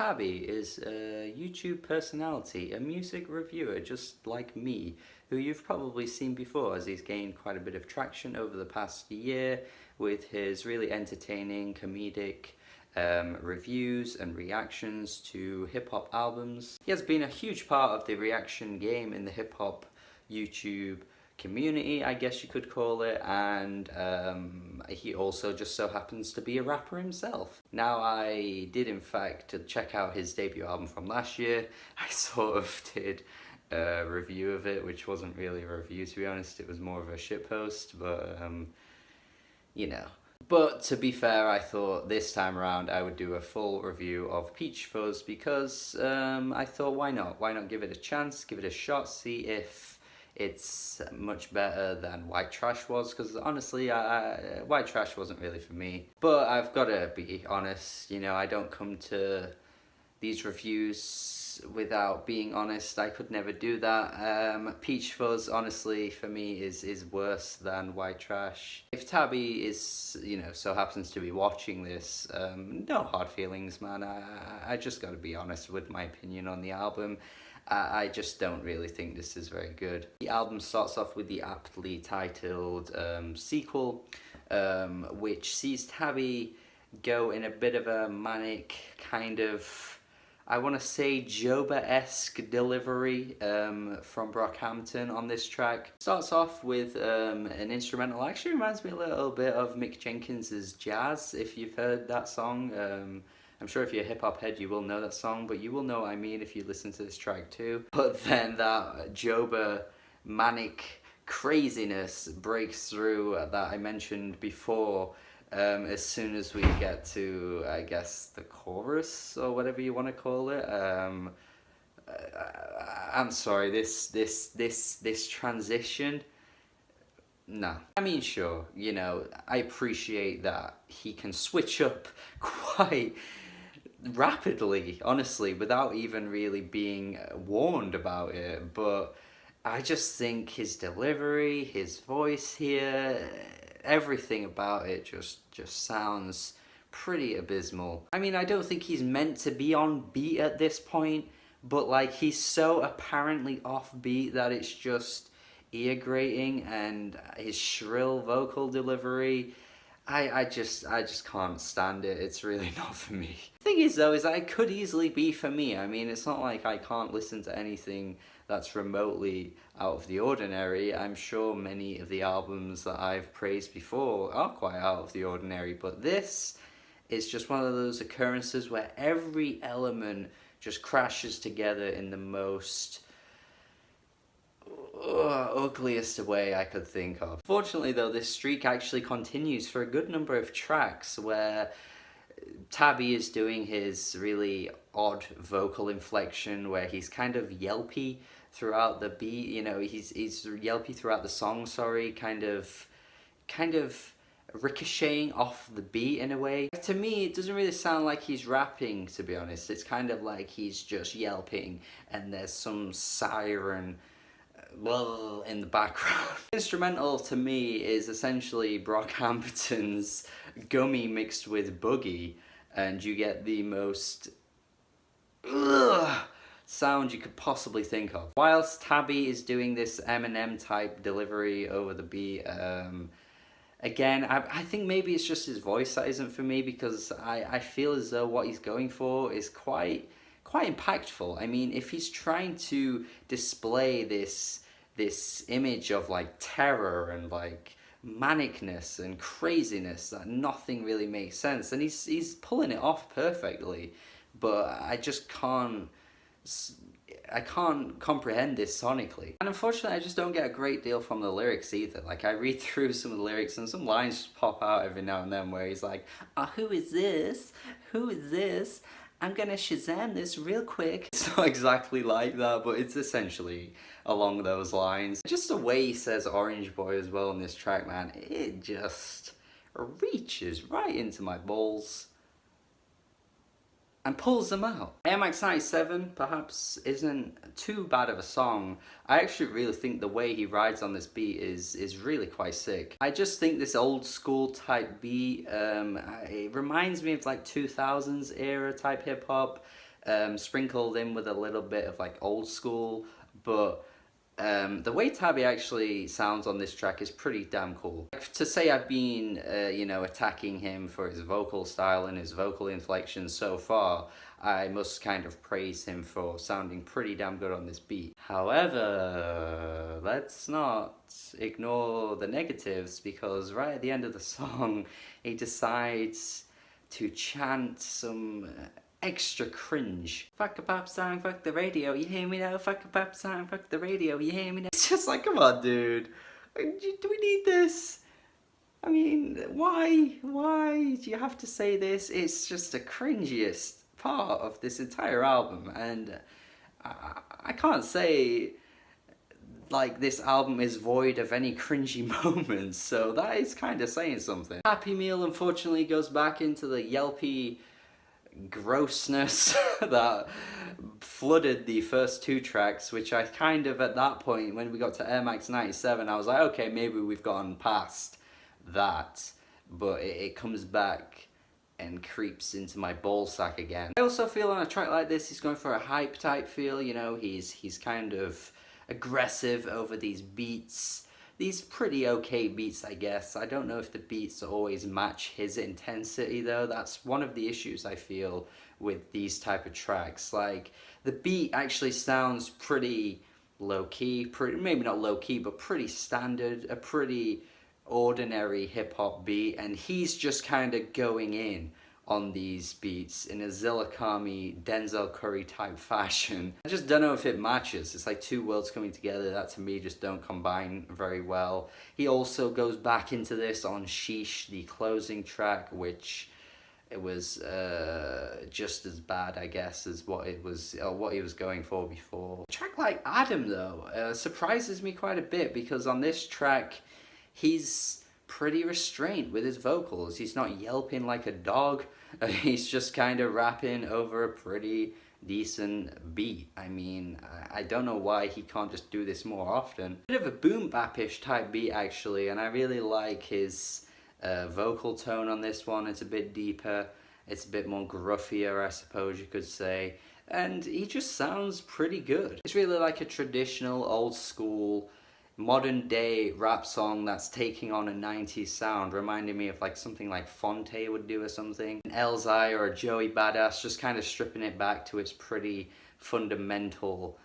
Tabby is a YouTube personality, a music reviewer just like me, who you've probably seen before as he's gained quite a bit of traction over the past year with his really entertaining, comedic reviews and reactions to hip-hop albums. He has been a huge part of the reaction game in the hip-hop YouTube community, I guess you could call it, and he also just so happens to be a rapper himself. Now, I did in fact check out his debut album from last year. I sort of did a review of it, which wasn't really a review, to be honest. It was more of a shitpost, but you know. But to be fair, I thought this time around I would do a full review of Peachfuzz because I thought, why not? Why not give it a chance, give it a shot, see if it's much better than White Trash was, because honestly, White Trash wasn't really for me. But I've got to be honest, you know, I don't come to these reviews without being honest. I could never do that. Peachfuzz, honestly, for me is worse than White Trash. If Tabby is, you know, so happens to be watching this, no hard feelings, man. I just got to be honest with my opinion on the album. I just don't really think this is very good. The album starts off with the aptly titled sequel, which sees Tabby go in a bit of a manic kind of, I want to say, Joba-esque delivery from Brockhampton on this track. Starts off with an instrumental. Actually reminds me a little bit of Mick Jenkins's Jazz, if you've heard that song. I'm sure if you're a hip-hop head you will know that song, but you will know what I mean if you listen to this track too. But then that Joba manic craziness breaks through that I mentioned before as soon as we get to, I guess, the chorus or whatever you want to call it. I'm sorry, this transition. No. I mean, sure, you know, I appreciate that he can switch up quite rapidly, honestly, without even really being warned about it, but I just think his delivery, his voice here, everything about it just sounds pretty abysmal. I mean, I don't think he's meant to be on beat at this point, but like, he's so apparently off beat that it's just ear grating, and his shrill vocal delivery, I just can't stand it. It's really not for me. The thing is though, is that it could easily be for me. I mean, it's not like I can't listen to anything that's remotely out of the ordinary. I'm sure many of the albums that I've praised before are quite out of the ordinary, but this is just one of those occurrences where every element just crashes together in the most ugliest way I could think of. Fortunately though, this streak actually continues for a good number of tracks where Tabby is doing his really odd vocal inflection where he's kind of yelpy throughout the beat, you know, he's yelpy throughout the song, sorry, kind of ricocheting off the beat in a way. To me, it doesn't really sound like he's rapping, to be honest. It's kind of like he's just yelping and there's some siren in the background. Instrumental to me is essentially Brockhampton's Gummy mixed with Boogie, and you get the most sound you could possibly think of. Whilst Tabby is doing this Eminem type delivery over the beat, again, I think maybe it's just his voice that isn't for me, because I feel as though what he's going for is quite impactful. I mean, if he's trying to display this image of like terror and like manicness and craziness that nothing really makes sense, and he's pulling it off perfectly, but I just can't comprehend this sonically. And unfortunately, I just don't get a great deal from the lyrics either. Like, I read through some of the lyrics and some lines just pop out every now and then where he's like, who is this? Who is this? I'm gonna Shazam this real quick. It's not exactly like that, but it's essentially along those lines. Just the way he says Orange Boy as well in this track, man, it just reaches right into my balls and pulls them out. AMX 97 perhaps isn't too bad of a song. I actually really think the way he rides on this beat is really quite sick. I just think this old school type beat, it reminds me of like 2000s era type hip hop. sprinkled in with a little bit of like old school, but the way Tabby actually sounds on this track is pretty damn cool. To say I've been, you know, attacking him for his vocal style and his vocal inflections so far, I must kind of praise him for sounding pretty damn good on this beat. However, let's not ignore the negatives, because right at the end of the song, he decides to chant some extra cringe. Fuck a pop song, fuck the radio, you hear me now? Fuck a pop song, fuck the radio, you hear me now? It's just like, come on, dude. Do we need this? I mean, why? Why do you have to say this? It's just the cringiest part of this entire album, and I can't say like this album is void of any cringy moments, so that is kind of saying something. Happy Meal unfortunately goes back into the yelpy grossness that flooded the first two tracks, which I kind of, at that point when we got to Air Max 97, I was like, okay, maybe we've gone past that, but it comes back and creeps into my ballsack again. I also feel on a track like this, he's going for a hype type feel, you know, he's kind of aggressive over these beats. These pretty okay beats, I guess. I don't know if the beats always match his intensity though. That's one of the issues I feel with these type of tracks. Like, the beat actually sounds pretty low-key, maybe not low-key, but pretty standard, a pretty ordinary hip-hop beat, and he's just kind of going in on these beats in a Zilla Kami, Denzel Curry type fashion. I just don't know if it matches. It's like two worlds coming together that to me just don't combine very well. He also goes back into this on Sheesh, the closing track, which it was just as bad, I guess, as what he was going for before. A track like Adam though surprises me quite a bit, because on this track he's pretty restrained with his vocals. He's not yelping like a dog. He's just kind of rapping over a pretty decent beat. I mean, I don't know why he can't just do this more often. Bit of a boom bap-ish type beat actually, and I really like his vocal tone on this one. It's a bit deeper, it's a bit more gruffier, I suppose you could say, and he just sounds pretty good. It's really like a traditional old school modern day rap song that's taking on a 90s sound, reminding me of like something like Fonte would do or something. An Elzai or a Joey Badass, just kind of stripping it back to its pretty fundamental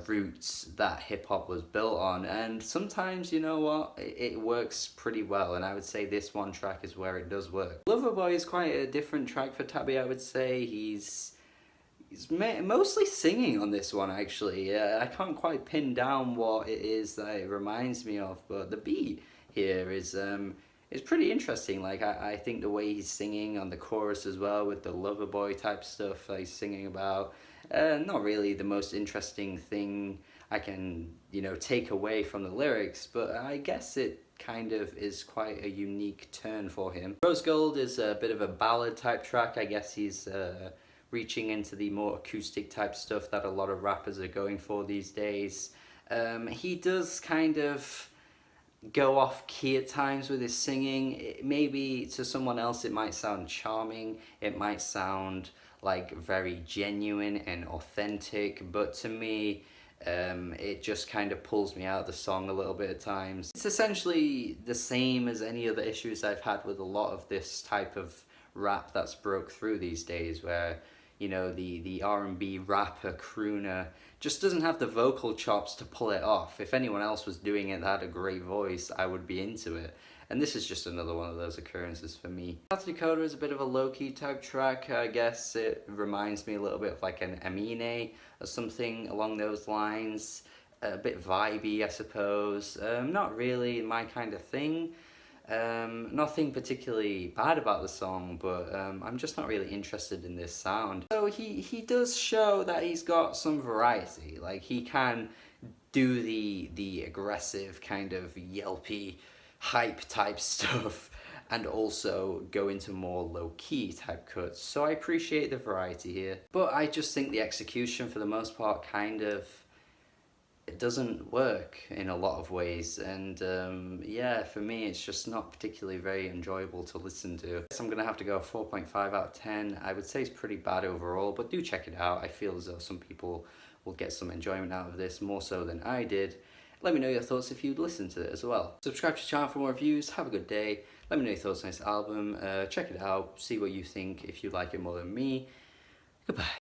roots that hip-hop was built on. And sometimes, you know what, it works pretty well, and I would say this one track is where it does work. Loverboy is quite a different track for Tabby, I would say. He's mostly singing on this one actually. I can't quite pin down what it is that it reminds me of, but the beat here is pretty interesting. Like I think the way he's singing on the chorus as well, with the Loverboy type stuff that he's singing about, not really the most interesting thing I can, you know, take away from the lyrics, but I guess it kind of is quite a unique turn for him. Rose Gold is a bit of a ballad type track. I guess he's reaching into the more acoustic type stuff that a lot of rappers are going for these days. He does kind of go off key at times with his singing. Maybe to someone else it might sound charming, it might sound like very genuine and authentic, but to me it just kind of pulls me out of the song a little bit at times. It's essentially the same as any other issues I've had with a lot of this type of rap that's broke through these days, where, you know, the R&B rapper, crooner just doesn't have the vocal chops to pull it off. If anyone else was doing it that had a great voice, I would be into it. And this is just another one of those occurrences for me. South Dakota is a bit of a low-key type track. I guess it reminds me a little bit of like an Amine or something along those lines. A bit vibey, I suppose. Not really my kind of thing. Nothing particularly bad about the song, but I'm just not really interested in this sound. So he does show that he's got some variety. Like, he can do the aggressive kind of yelpy hype type stuff and also go into more low-key type cuts. So I appreciate the variety here, but I just think the execution for the most part kind of it doesn't work in a lot of ways, and yeah, for me it's just not particularly very enjoyable to listen to. So I'm gonna have to go 4.5 out of 10. I would say it's pretty bad overall, but do check it out. I feel as though some people will get some enjoyment out of this, more so than I did. Let me know your thoughts if you'd listen to it as well. Subscribe to the channel for more reviews. Have a good day. Let me know your thoughts on this album. Check it out, see what you think, if you like it more than me. Goodbye.